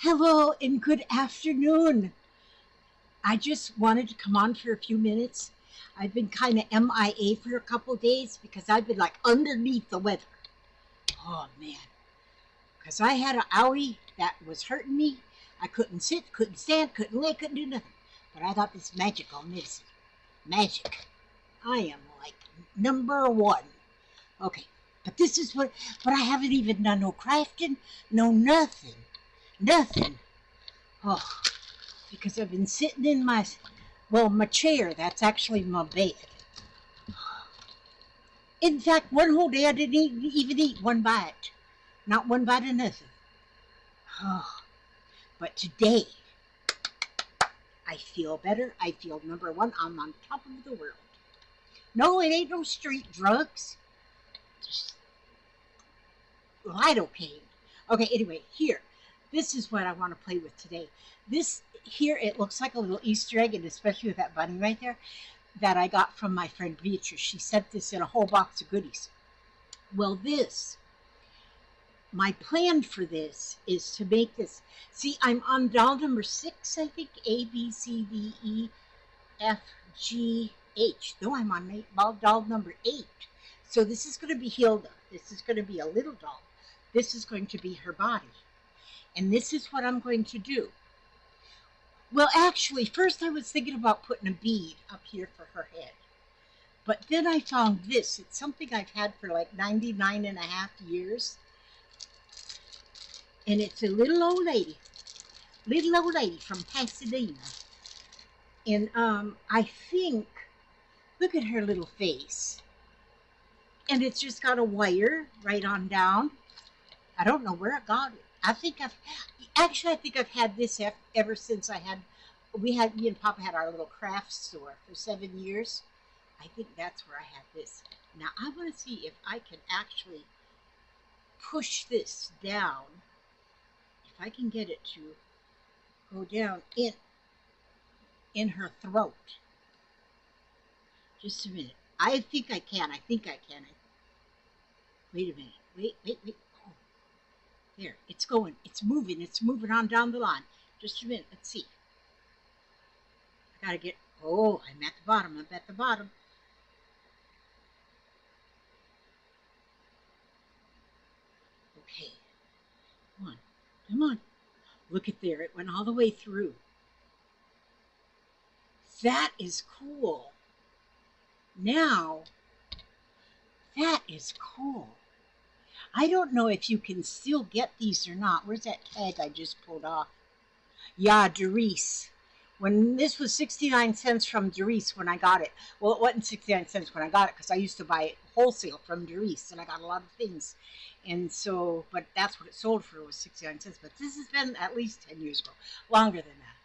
Hello and good afternoon. I just wanted to come on for a few minutes. I've been kind of MIA for a couple days because I've been like underneath the weather. Oh man, because I had an owie that was hurting me. I couldn't sit, couldn't stand, couldn't lay, couldn't do nothing. But I got this magical medicine. Magic. I am like number one. Okay, but this is but I haven't even done no crafting, no nothing. Nothing. Oh, because I've been sitting in my chair. That's actually my bed. In fact, one whole day I didn't even eat one bite. Not one bite of nothing. Oh, but today, I feel better. I feel number one. I'm on top of the world. No, it ain't no street drugs. Just lidocaine. Okay, anyway, here. This is what I want to play with today. This here, it looks like a little Easter egg, and especially with that bunny right there, that I got from my friend Beatrice. She sent this in a whole box of goodies. Well, my plan for this is to make this. See, I'm on doll number 6, I think. A, B, C, D, E, F, G, H. No, I'm on doll number 8. So this is going to be Hilda. This is going to be a little doll. This is going to be her body. And this is what I'm going to do. Well, actually, first I was thinking about putting a bead up here for her head. But then I found this. It's something I've had for like 99 and a half years. And it's a little old lady from Pasadena. And I think, look at her little face. And it's just got a wire right on down. I don't know where I got it. I think I've had this ever since me and Papa had our little craft store for 7 years. I think that's where I had this. Now I want to see if I can actually push this down. If I can get it to go down in her throat. Just a minute. I think I can. Wait a minute. Wait. Oh, there. It's going. It's moving. It's moving on down the line. Just a minute. Let's see. I gotta get. Oh, I'm at the bottom. Okay. Come on. Look at there. It went all the way through. That is cool. Now, that is cool. I don't know if you can still get these or not. Where's that tag I just pulled off? Yeah, Doris. When this was 69 cents from Doris when I got it. Well, it wasn't 69 cents when I got it because I used to buy it wholesale from Doris and I got a lot of things. And so, but that's what it sold for, was 69 cents. But this has been at least 10 years ago, longer than that.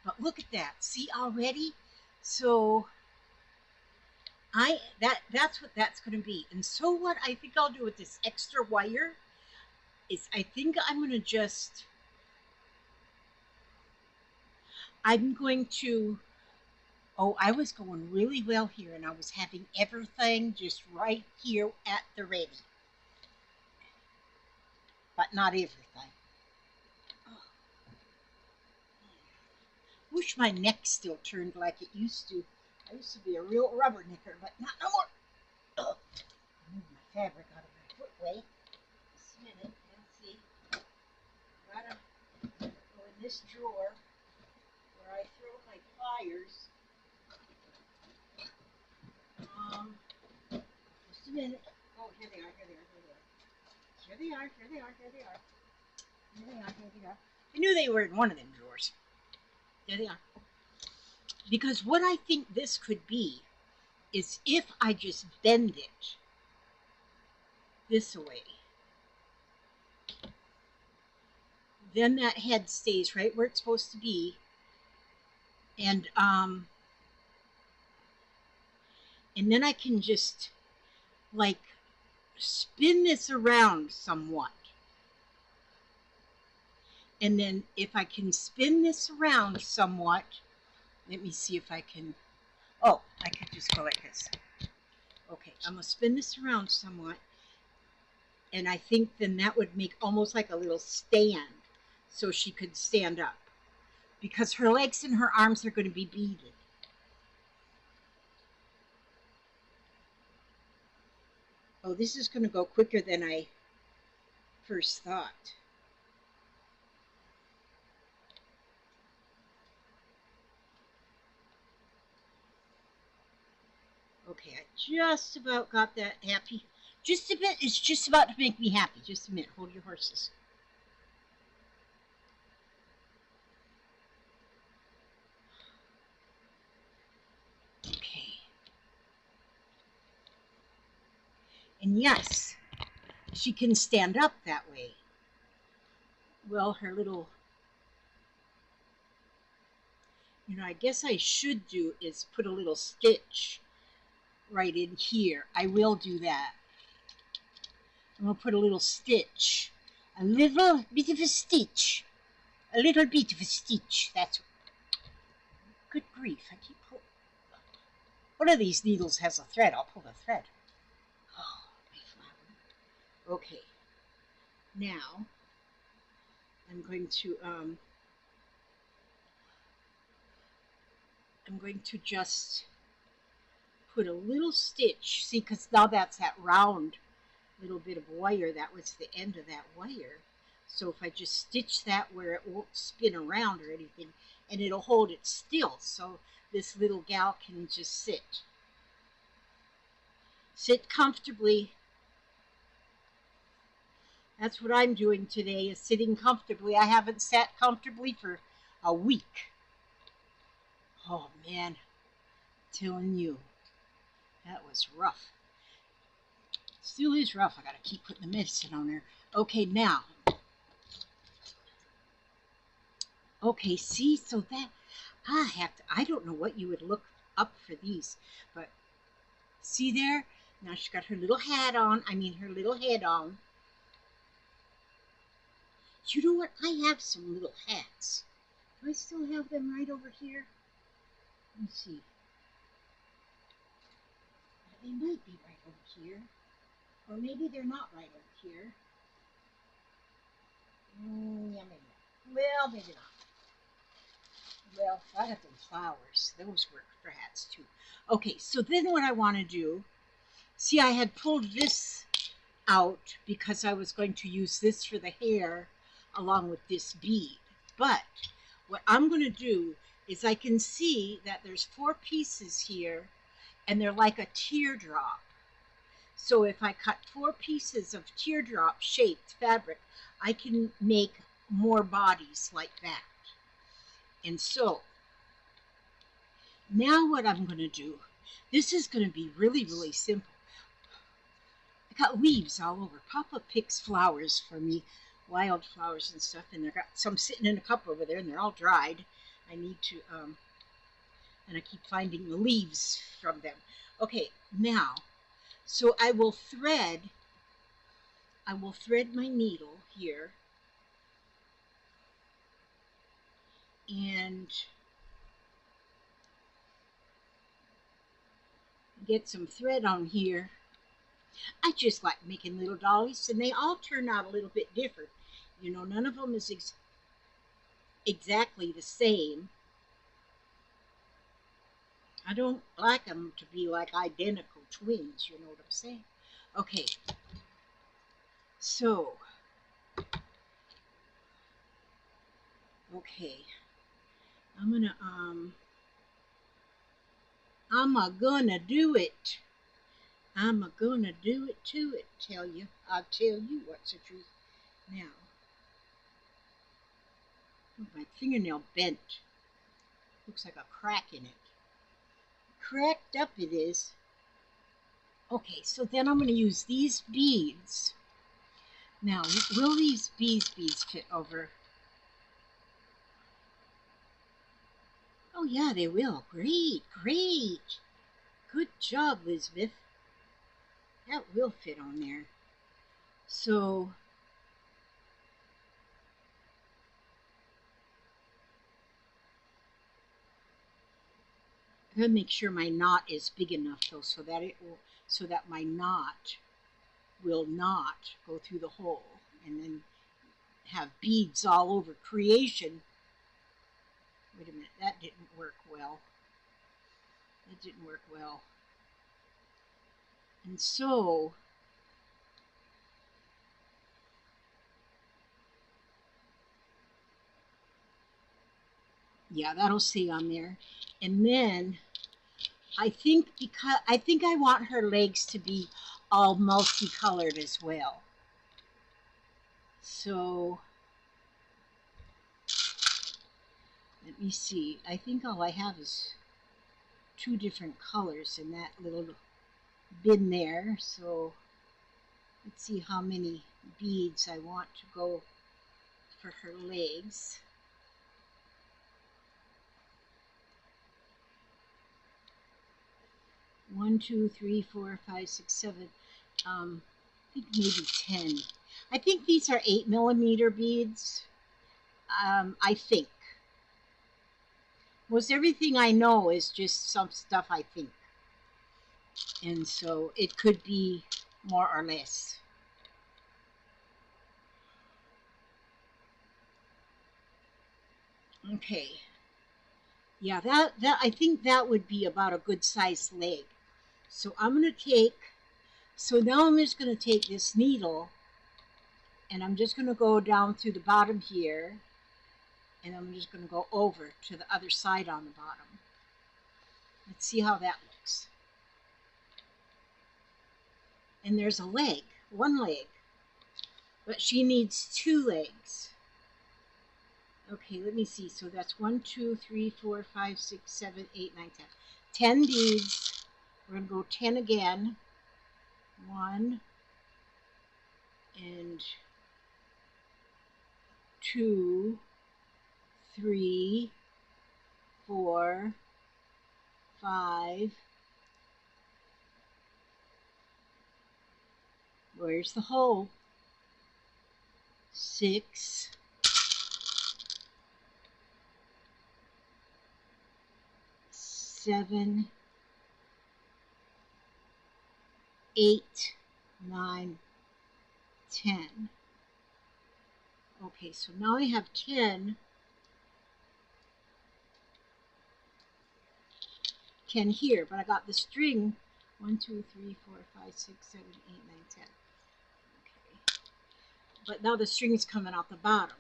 But look at that. See already? So that's what that's going to be. And so what I think I'll do with this extra wire is I'm going to, oh, I was going really well here and I was having everything just right here at the ready. But not everything. Oh. Wish my neck still turned like it used to. I used to be a real rubbernecker, but not no more. Ugh. Move my fabric out of my footway. Just a minute. Let's see. Gotta go in this drawer where I throw my pliers. Just a minute. Oh, here they are. I knew they were in one of them drawers. There they are. Because what I think this could be is if I just bend it this way, then that head stays right where it's supposed to be. And then I can just like spin this around somewhat. And then if I can spin this around somewhat, let me see if I can, oh, I could just go like this. Okay, I'm going to spin this around somewhat. And I think then that would make almost like a little stand. so she could stand up, because her legs and her arms are going to be beaded. Oh, this is going to go quicker than I first thought. Okay, I just about got that happy. Just a bit. It's just about to make me happy. Just a minute. Hold your horses. Okay. And yes, she can stand up that way. Well, her little, I guess I should do is put a little stitch right in here. I will do that. I'm going to put a little stitch. A little bit of a stitch. A little bit of a stitch. That's good grief. I keep pulling. One of these needles has a thread. I'll pull the thread. Oh, my flower. Okay. Now, I'm going to just put a little stitch. See, because now that's that round little bit of wire. That was the end of that wire. So if I just stitch that where it won't spin around or anything, and it'll hold it still, so this little gal can just sit comfortably. That's what I'm doing today, is sitting comfortably. I haven't sat comfortably for a week. Oh man, I'm telling you, that was rough. Still is rough. I gotta keep putting the medicine on there. Okay, now. Okay, see, so that I don't know what you would look up for these, but see there? Now she's got her little hat on. I mean, her little head on. You know what? I have some little hats. Do I still have them right over here? Let me see. They might be right over here. Or maybe they're not right over here. Yeah, maybe not. Well, maybe not. Well, I got them flowers. Those work for hats too. Okay, so then what I want to do, see, I had pulled this out because I was going to use this for the hair along with this bead. But what I'm going to do is, I can see that there's 4 pieces here and they're like a teardrop. So if I cut 4 pieces of teardrop shaped fabric, I can make more bodies like that. And so now what I'm going to do, this is going to be really, really simple. I got leaves all over. Papa picks flowers for me, wildflowers and stuff, and I've got some sitting in a cup over there, and they're all dried. I need to, and I keep finding the leaves from them. Okay, now, so I will thread my needle here, and get some thread on here. I just like making little dollies, and they all turn out a little bit different. None of them is exactly the same. I don't like them to be like identical twins, you know what I'm saying? Okay, so, okay, I'm gonna do it. I'm gonna do it to it, I'll tell you what's the truth. Now, my fingernail bent. Looks like a crack in it. Cracked up it is. Okay, so then I'm going to use these beads. Now, will these beads fit over? Oh yeah, they will. Great, great. Good job, Elizabeth. That will fit on there. So, I'm gonna make sure my knot is big enough though, so that my knot will not go through the hole and then have beads all over creation. Wait a minute, that didn't work well. That didn't work well. And so, yeah, that'll stay on there. And then I think I want her legs to be all multicolored as well. So let me see. I think all I have is 2 different colors in that little bin there. So let's see how many beads I want to go for her legs. One, two, three, 4, 5, 6, 7. I think maybe 10. I think these are 8mm beads. I think. Most everything I know is just some stuff I think. And so it could be more or less. Okay. Yeah, that I think that would be about a good sized leg. So I'm going to take, so now I'm just going to take this needle and I'm just going to go down through the bottom here and I'm just going to go over to the other side on the bottom. Let's see how that looks. And there's a leg, one leg, but she needs 2 legs. Okay, let me see. So that's 1, 2, 3, 4, 5, 6, 7, 8, 9, 10. 10 beads. We're going to go 10 again. 1 and 2, 3, 4, 5. Where's the hole? 6. 7, 8, 9, 10. Okay, so now I have 10 here, but I got the string 1, 2, 3, 4, 5, 6, 7, 8, 9, 10. Okay. But now the string is coming out the bottom.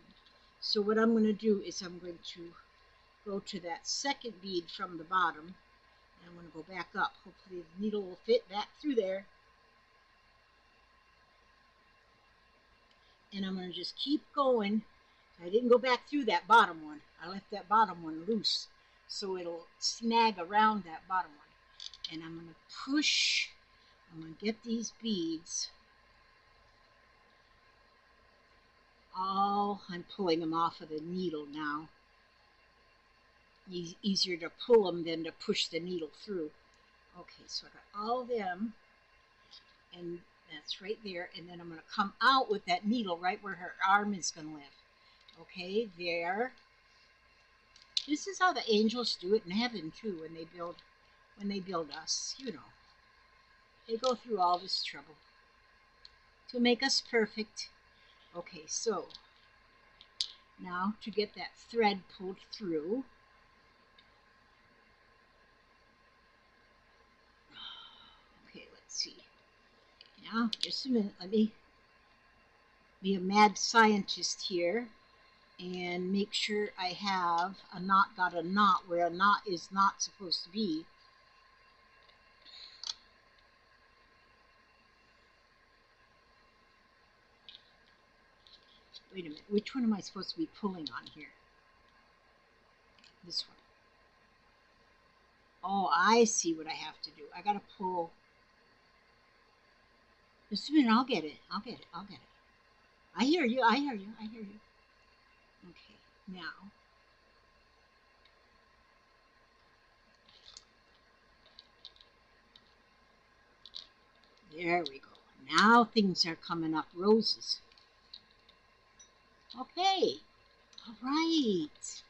So what I'm going to do is I'm going to go to that second bead from the bottom and I'm going to go back up. Hopefully the needle will fit back through there. And I'm going to just keep going. I didn't go back through that bottom one. I left that bottom one loose so it'll snag around that bottom one. And I'm going to push. I'm going to get these beads. I'm pulling them off of the needle now. Easier to pull them than to push the needle through. Okay, so I got all of them, and that's right there. And then I'm going to come out with that needle right where her arm is going to live. Okay, there. This is how the angels do it in heaven too. When they build us, you know, they go through all this trouble to make us perfect. Okay, so now to get that thread pulled through. Okay, let's see. Now, just a minute. Let me be a mad scientist here and make sure I have got a knot where a knot is not supposed to be. Wait a minute, which one am I supposed to be pulling on here? This one. Oh, I see what I have to do. I gotta pull. Just a minute, I'll get it. I'll get it. I hear you. Okay, now. There we go. Now things are coming up roses. Okay. All right.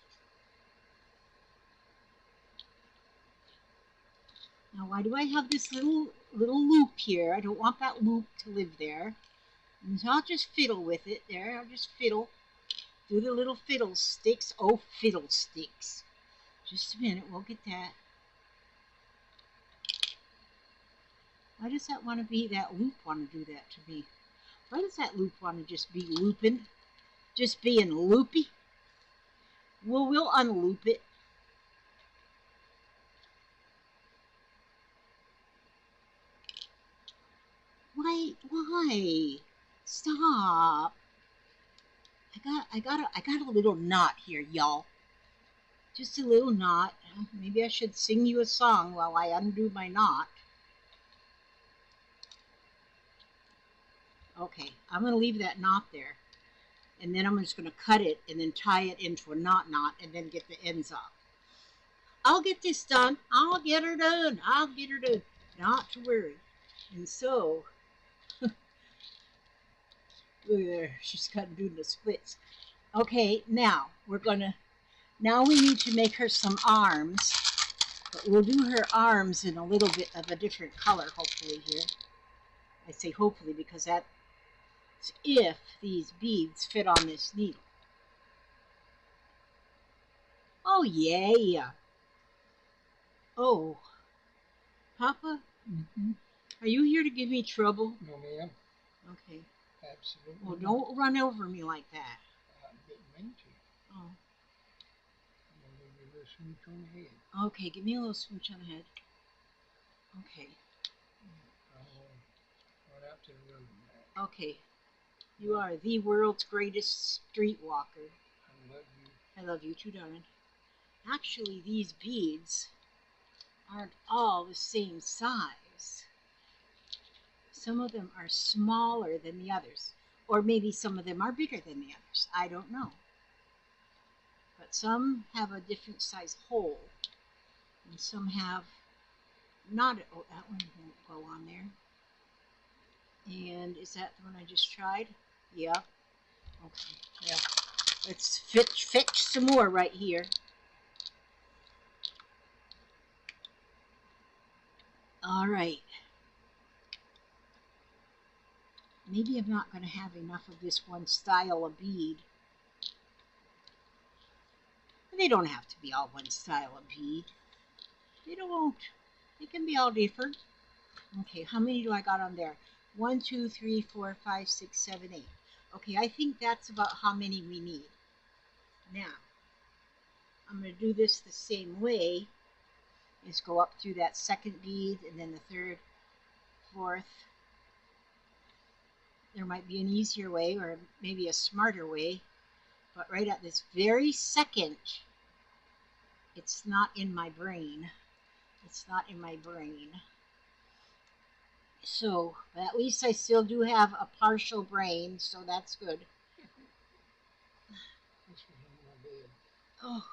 Now why do I have this little loop here? I don't want that loop to live there. And so I'll just fiddle with it there. I'll just fiddle. Do the little fiddlesticks. Oh, fiddlesticks. Just a minute, we'll get that. Why does that want to be, that loop want to do that to me? Why does that loop want to just be looping? Just being loopy? Well, we'll unloop it. Why? Stop. I got a little knot here, y'all. Just a little knot. Maybe I should sing you a song while I undo my knot. Okay, I'm going to leave that knot there. And then I'm just going to cut it and then tie it into a knot and then get the ends off. I'll get this done. I'll get her done. I'll get her done. Not to worry. And so, look at her. She's doing the splits. Okay, now we need to make her some arms. But we'll do her arms in a little bit of a different color, hopefully, here. I say hopefully because that's if these beads fit on this needle. Oh, yeah. Oh, Papa, are you here to give me trouble? No, ma'am. Okay. Absolutely. Well, don't run over me like that. I didn't mean to. Oh. I'm going to give you a little smooch on the head. Okay, give me a little smooch on the head. Okay. I'm going to run out to the road and back. Okay. You are the world's greatest street walker. I love you. I love you too, darling. Actually, these beads aren't all the same size. Some of them are smaller than the others. Or maybe some of them are bigger than the others. I don't know. But some have a different size hole. And some have not. Oh, that one won't go on there. And is that the one I just tried? Yeah. Okay. Yeah. Let's fetch some more right here. All right. Maybe I'm not going to have enough of this one style of bead. They don't have to be all one style of bead. They don't. They can be all different. Okay, how many do I got on there? 1, 2, 3, 4, 5, 6, 7, 8. Okay, I think that's about how many we need. Now, I'm going to do this the same way. Just go up through that second bead and then the third, fourth. There might be an easier way or maybe a smarter way, but right at this very second, it's not in my brain. It's not in my brain. So, but at least I still do have a partial brain, so that's good. This was on my bed. Oh,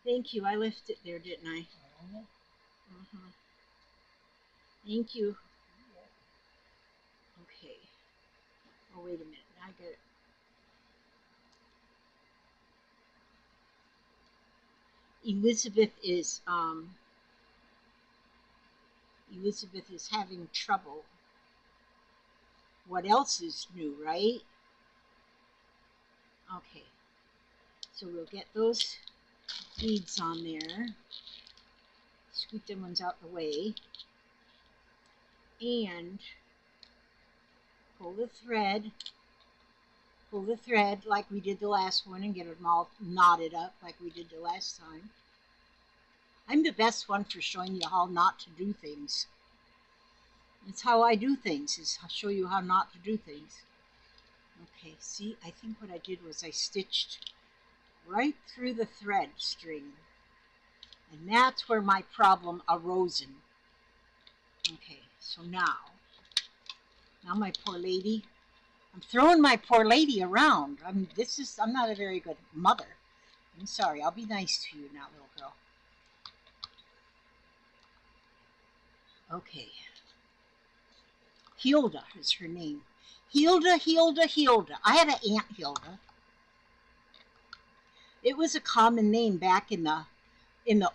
thank you. I left it there, didn't I? Thank you. Okay. Oh, wait a minute. I got it. Elizabeth is having trouble. What else is new, right? Okay. So we'll get those beads on there. Scoot them ones out the way. And pull the thread like we did the last one and get them all knotted up like we did the last time. I'm the best one for showing you how not to do things. That's how I do things, is I'll show you how not to do things. Okay, see, I think what I did was I stitched right through the thread string. And that's where my problem arose in. Okay, so now my poor lady, I'm throwing my poor lady around. I'm not a very good mother. I'm sorry. I'll be nice to you now, little girl. Okay. Hilda is her name. Hilda. I had an Aunt Hilda. It was a common name back in the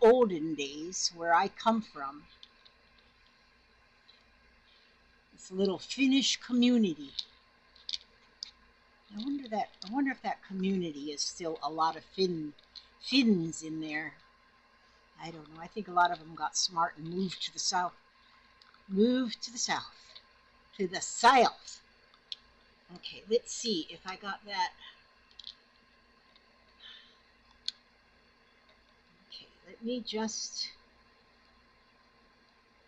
olden days where I come from. It's a little Finnish community. I wonder if that community is still a lot of Finns in there. I don't know. I think a lot of them got smart and moved to the south. Moved to the south. To the south. Okay, let's see if I got that. Okay, let me just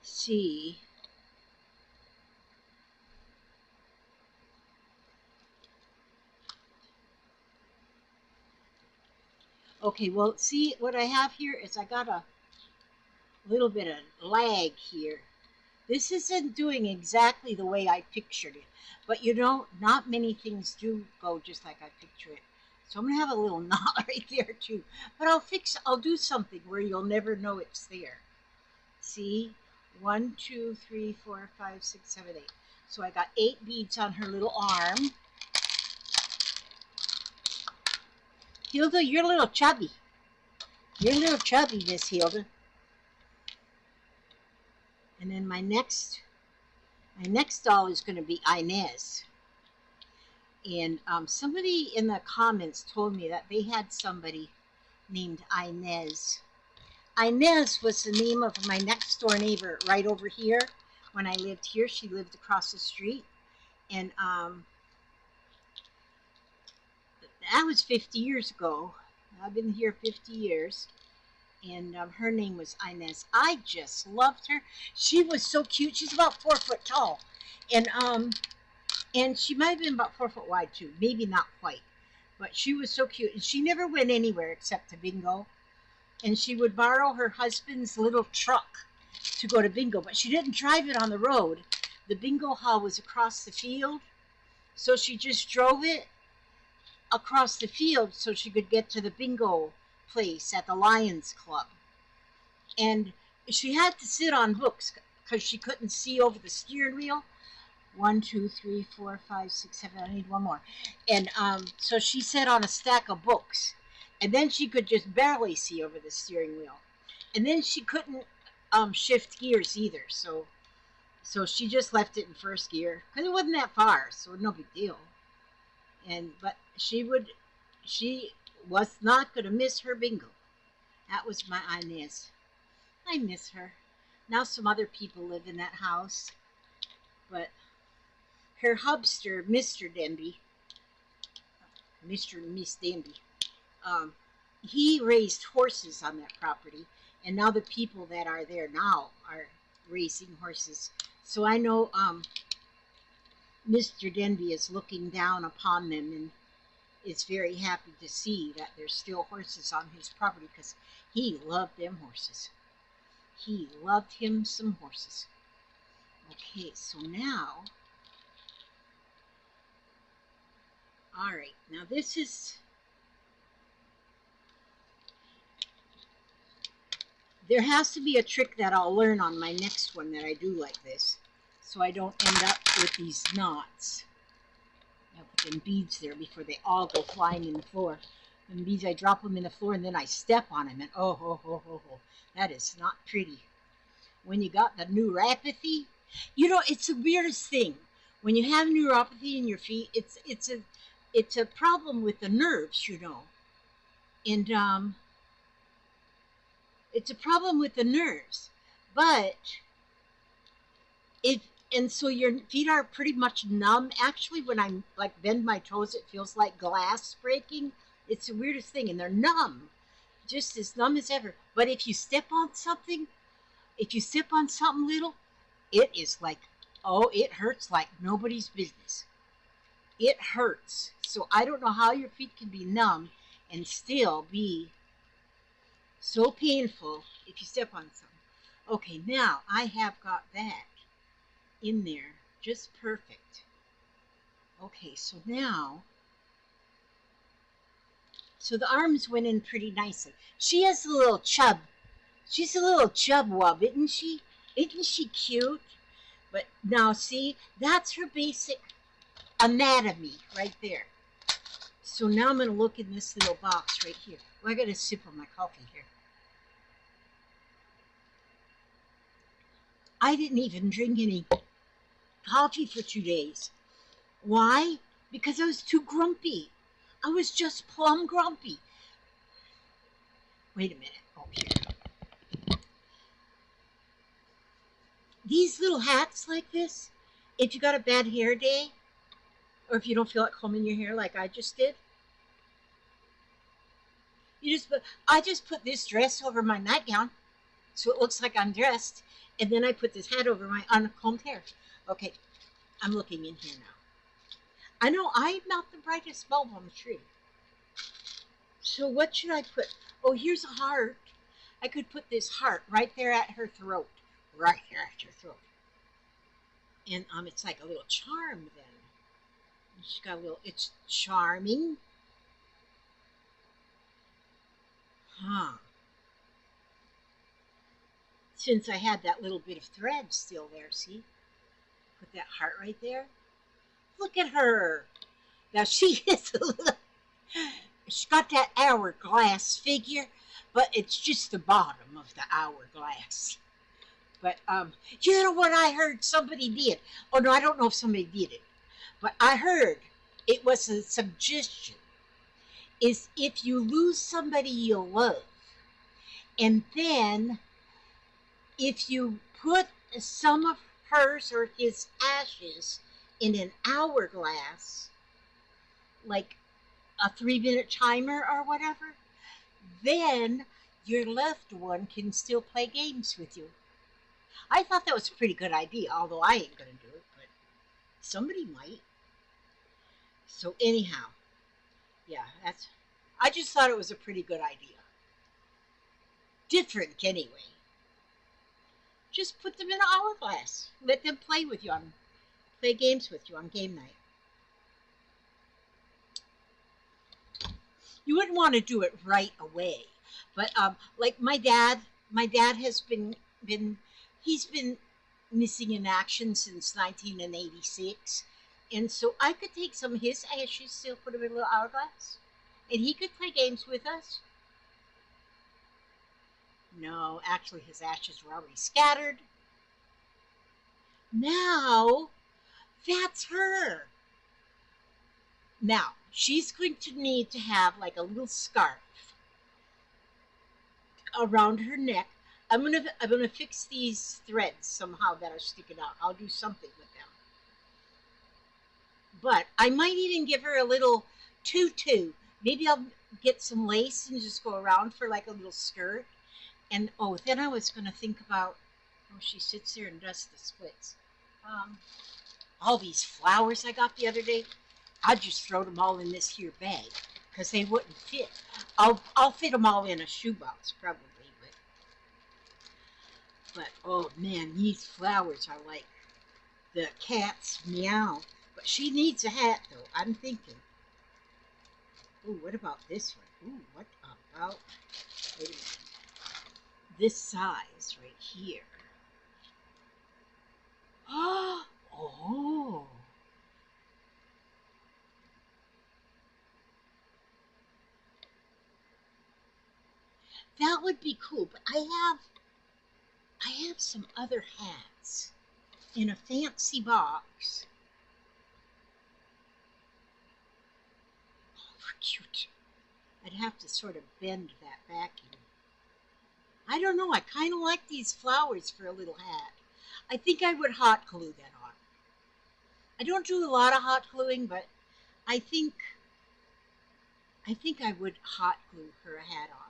see. Okay, well, see what I have here is I got a little bit of lag here. This isn't doing exactly the way I pictured it, but you know, not many things do go just like I picture it. So I'm gonna have a little knot right there too, but I'll do something where you'll never know it's there. See, 1, 2, 3, 4, 5, 6, 7, 8. So I got 8 beads on her little arm. Hilda, you're a little chubby. You're a little chubby, Miss Hilda. And then my next doll is going to be Inez. And somebody in the comments told me that they had somebody named Inez. Inez was the name of my next door neighbor right over here. When I lived here, she lived across the street. And that was 50 years ago. I've been here 50 years. And her name was Inez. I just loved her. She was so cute. She's about 4 foot tall. And she might have been about 4 foot wide too. Maybe not quite. But she was so cute. And she never went anywhere except to bingo. And she would borrow her husband's little truck to go to bingo. But she didn't drive it on the road. The bingo hall was across the field. So she just drove it across the field so she could get to the bingo place at the Lions Club. And she had to sit on books because she couldn't see over the steering wheel. 1, 2, 3, 4, 5, 6, 7. I need one more. And so she sat on a stack of books. And then she could just barely see over the steering wheel. And then she couldn't shift gears either. So she just left it in first gear because it wasn't that far, so no big deal. But she was not going to miss her bingo. That was my Inez. I miss her. Now some other people live in that house, but her hubster, Mr. Denby, Mr. and Miss Denby, he raised horses on that property, and now the people that are there now are raising horses. So I know Mr. Denby is looking down upon them and is very happy to see that there's still horses on his property because he loved them horses. He loved him some horses. Okay, so now, all right, now this is, there has to be a trick that I'll learn on my next one that I do like this, so I don't end up with these knots. I'll put them beads there before they all go flying in the floor. And beads, I drop them in the floor and then I step on them, and oh, that is not pretty. When you got the neuropathy, you know, it's the weirdest thing. When you have neuropathy in your feet, it's a problem with the nerves, you know, and it's a problem with the nerves. But so your feet are pretty much numb. Actually, when I like bend my toes, it feels like glass breaking. It's the weirdest thing, and they're numb, just as numb as ever. But if you step on something little, it is like, oh, it hurts like nobody's business. It hurts. So I don't know how your feet can be numb and still be so painful if you step on something. Okay, now I have got that in there just perfect. Okay, so now, so the arms went in pretty nicely. She has a little chub. She's a little chub wub, isn't she? Isn't she cute? But now see, that's her basic anatomy right there. So now I'm going to look in this little box right here. Well, I got a sip of my coffee here. I didn't even drink any coffee for 2 days. Why? because I was too grumpy. I was just plumb grumpy. Wait a minute. Oh, here. These little hats like this, if you got a bad hair day, or if you don't feel like combing your hair like I just did, I just put this dress over my nightgown so it looks like I'm dressed, and then I put this hat over my uncombed hair. Okay, I'm looking in here now. I know I'm not the brightest bulb on the tree. So what should I put? Oh, here's a heart. I could put this heart right there at her throat. Right here at her throat. And it's like a little charm then. She's got a little, it's charming. Huh. Since I had that little bit of thread still there, see? Put that heart right there. Look at her. Now she is a little, she's got that hourglass figure, but it's just the bottom of the hourglass. But you know what I heard somebody did? Oh no, I don't know if somebody did it, but I heard it was a suggestion. Is if you lose somebody you love, and then if you put some of hers or his ashes in an hourglass, like a 3-minute timer or whatever, then your loved one can still play games with you. I thought that was a pretty good idea, although I ain't going to do it, but somebody might. So, anyhow, yeah, I just thought it was a pretty good idea. Different, anyway. Just put them in an hourglass. Let them play games with you on game night. You wouldn't want to do it right away, but like my dad has he's been missing in action since 1986, and so I could take some of his ashes, still put them in a little hourglass, and he could play games with us. No, actually, his ashes were already scattered. Now, that's her. Now, she's going to need to have like a little scarf around her neck. I'm gonna fix these threads somehow that are sticking out. I'll do something with them. But I might even give her a little tutu. Maybe I'll get some lace and just go around for like a little skirt. And oh, then I was gonna think about, oh, she sits there and does the splits. Um, all these flowers I got the other day, I'd just throw them all in this here bag because they wouldn't fit. I'll fit them all in a shoebox probably, but oh man, these flowers are like the cat's meow. But she needs a hat though. I'm thinking. Ooh, what about this one? Ooh, what about, wait a minute, this size right here? Oh, that would be cool. But I have some other hats in a fancy box. Oh, cute. I'd have to sort of bend that back in. I don't know. I kind of like these flowers for a little hat. I think I would hot glue that on. I don't do a lot of hot gluing, but I think I would hot glue her hat on.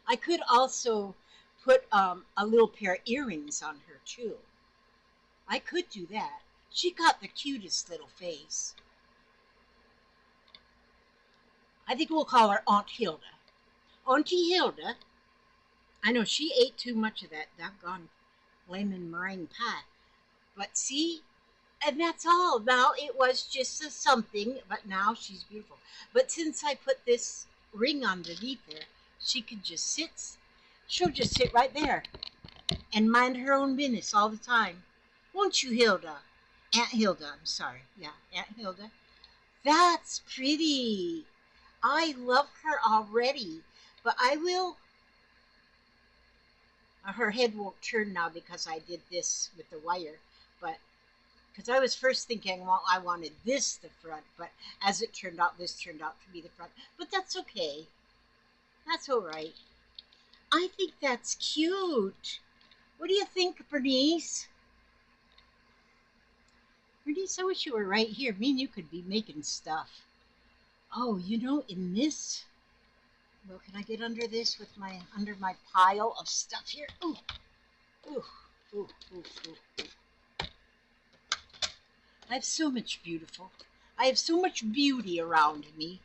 I could also put a little pair of earrings on her too. I could do that. She got the cutest little face. I think we'll call her Aunt Hilda. Auntie Hilda. I know she ate too much of that doggone lemon meringue pie. But see, and that's all. Now it was just a something, but now she's beautiful. But since I put this ring underneath her, she could just sit. She'll just sit right there and mind her own business all the time. Won't you, Hilda? Aunt Hilda, I'm sorry. Yeah, Aunt Hilda. That's pretty. I love her already. But I will. Her head won't turn now because I did this with the wire. But Because I was first thinking, well, I wanted this the front, but as it turned out, this turned out to be the front. But that's okay. That's all right. I think that's cute. What do you think, Bernice? Bernice, I wish you were right here. Me and you could be making stuff. Oh, in this. Well, can I get under this with under my pile of stuff here? Ooh, ooh, ooh, ooh, ooh. I have so much beautiful. I have so much beauty around me.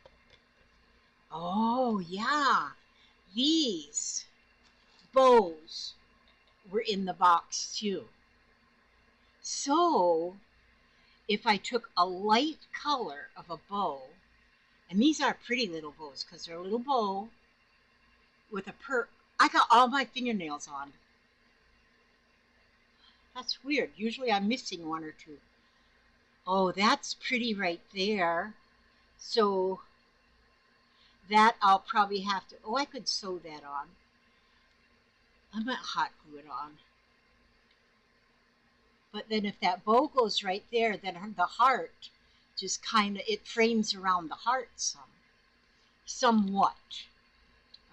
Oh, yeah. These bows were in the box too. So, if I took a light color of a bow, and these are pretty little bows because they're a little bow with a I got all my fingernails on. That's weird. Usually I'm missing one or two. Oh, that's pretty right there. So that I'll probably have to, I could sew that on. I might hot glue it on. But then if that bow goes right there, then the heart just it frames around the heart somewhat.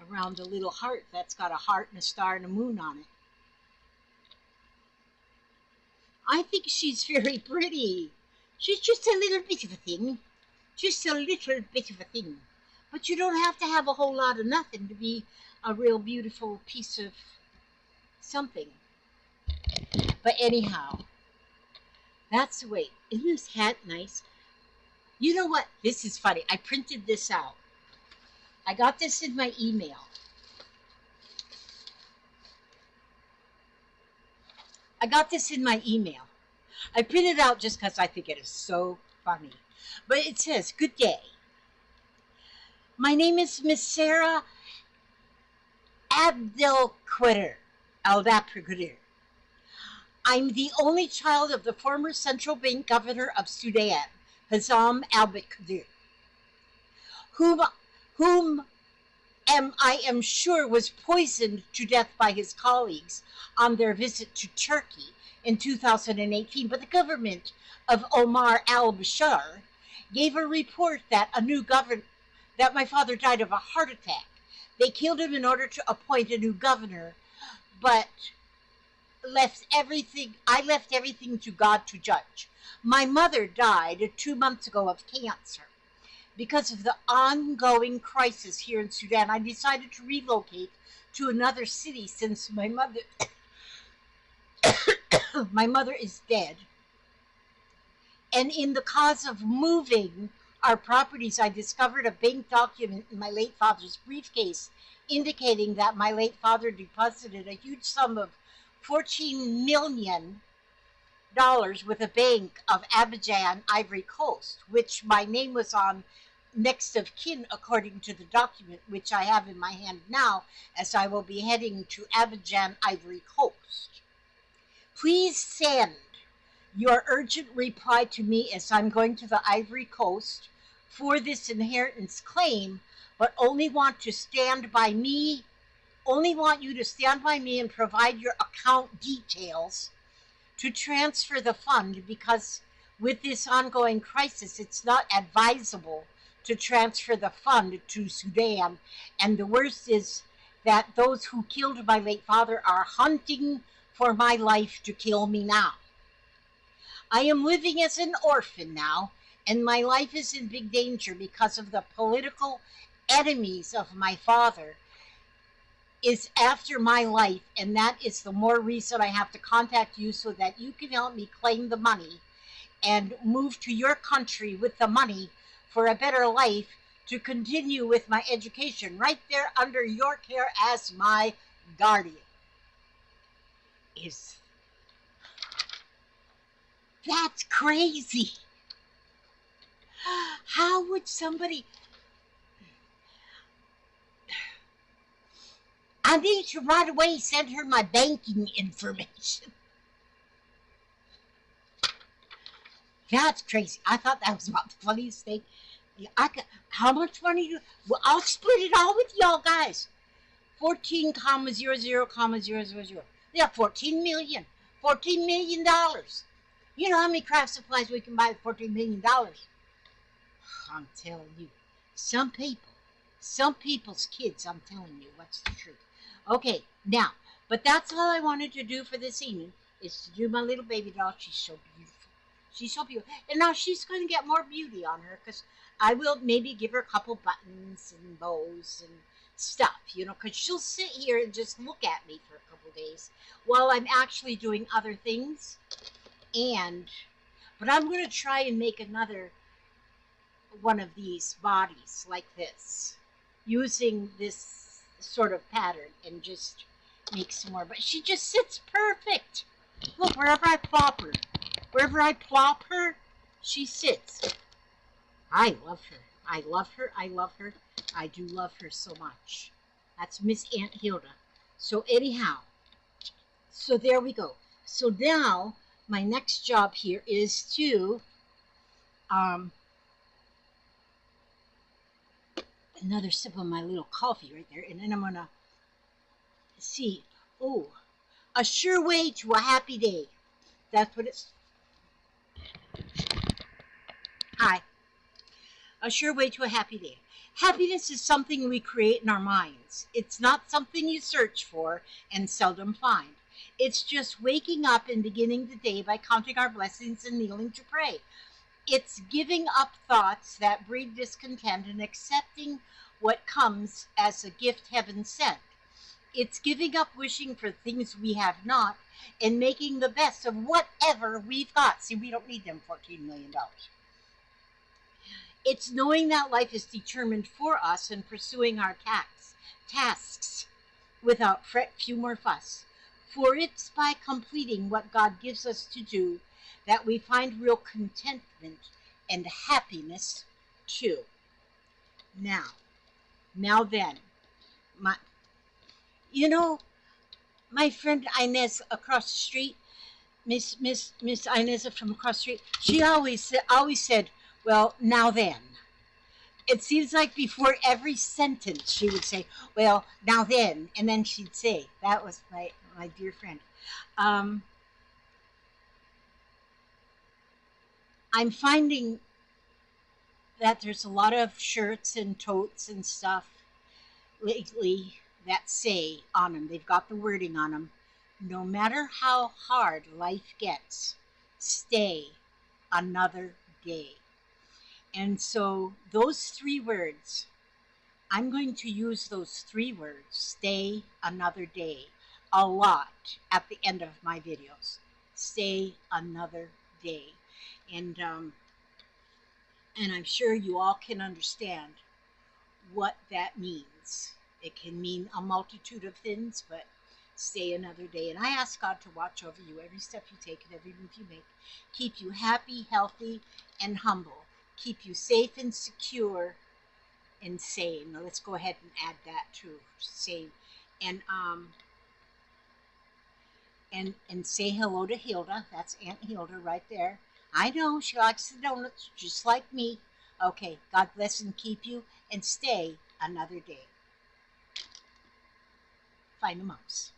Around the little heart that's got a heart and a star and a moon on it. I think she's very pretty. She's just a little bit of a thing. Just a little bit of a thing. But you don't have to have a whole lot of nothing to be a real beautiful piece of something. But anyhow, that's the way. Isn't this hat nice? You know what? This is funny. I printed this out. I got this in my email. I printed it out just because I think it is so funny. But it says, "Good day. My name is Miss Sarah Abdelkader. I'm the only child of the former central bank governor of Sudan, Hassam al-Kadir, whom I am sure was poisoned to death by his colleagues on their visit to Turkey in 2018. But the government of Omar al-Bashir gave a report that that my father died of a heart attack. They killed him in order to appoint a new governor, but I left everything to God to judge. My mother died 2 months ago of cancer. Because of the ongoing crisis here in Sudan, I decided to relocate to another city since my mother is dead. And in the cause of moving our properties, I discovered a bank document in my late father's briefcase indicating that my late father deposited a huge sum of $14 million with a bank of Abidjan, Ivory Coast, which my name was on next of kin according to the document which I have in my hand now, as I will be heading to Abidjan, Ivory Coast. Please send your urgent reply to me as I'm going to the Ivory Coast for this inheritance claim, but only want you to stand by me and provide your account details to transfer the fund, because with this ongoing crisis, it's not advisable to transfer the fund to Sudan. And the worst is that those who killed my late father are hunting for my life to kill me now. I am living as an orphan now, and my life is in big danger because of the political enemies of my father is after my life, and that is the more reason I have to contact you so that you can help me claim the money and move to your country with the money for a better life, to continue with my education right there under your care as my guardian." That's crazy. How would somebody... I need to right away send her my banking information. That's crazy. I thought that was about the funniest thing. How much money do... Well, I'll split it all with y'all guys. 14, 0, 0, 0, 0. Yeah, $14 million. $14 million. You know how many craft supplies we can buy with $14 million? I'm telling you, some people, some people's kids, I'm telling you, what's the truth. Okay, now, but that's all I wanted to do for this evening is to do my little baby doll. She's so beautiful. She's so beautiful. And now she's going to get more beauty on her because I will maybe give her a couple buttons and bows and stuff, you know, because she'll sit here and just look at me for a couple days while I'm actually doing other things. But I'm going to try and make another one of these bodies like this using this sort of pattern and just make some more. But she just sits perfect. Look, wherever I plop her, she sits. I love her. I love her. I love her. I do love her so much. That's Miss Aunt Hilda. So anyhow, so there we go. So now my next job here is to another sip of my little coffee right there, and then I'm gonna see. Oh, a sure way to a happy day. That's what it's. Hi. A sure way to a happy day. Happiness is something we create in our minds. It's not something you search for and seldom find. It's just waking up and beginning the day by counting our blessings and kneeling to pray. It's giving up thoughts that breed discontent and accepting what comes as a gift heaven sent. It's giving up wishing for things we have not and making the best of whatever we've got. See, we don't need them $14 million. It's knowing that life is determined for us and pursuing our tasks without fret, fume, or fuss. For it's by completing what God gives us to do that we find real contentment and happiness too. Now then, my, you know, my friend Inez across the street, Miss Inez from across the street, she always said, well, now then. It seems like before every sentence she would say, well, now then, and then she'd say, that was my dear friend. I'm finding that there's a lot of shirts and totes and stuff lately that say on them, they've got the wording on them, no matter how hard life gets, stay another day. And so those 3 words, I'm going to use those 3 words, stay another day, a lot at the end of my videos. Stay another day. And I'm sure you all can understand what that means. It can mean a multitude of things, but stay another day. And I ask God to watch over you every step you take and every move you make. Keep you happy, healthy, and humble. Keep you safe and secure and sane. Now let's go ahead and add that to sane. And say hello to Hilda. That's Aunt Hilda right there. I know she likes the donuts just like me. Okay, God bless and keep you, and stay another day. Find the mouse.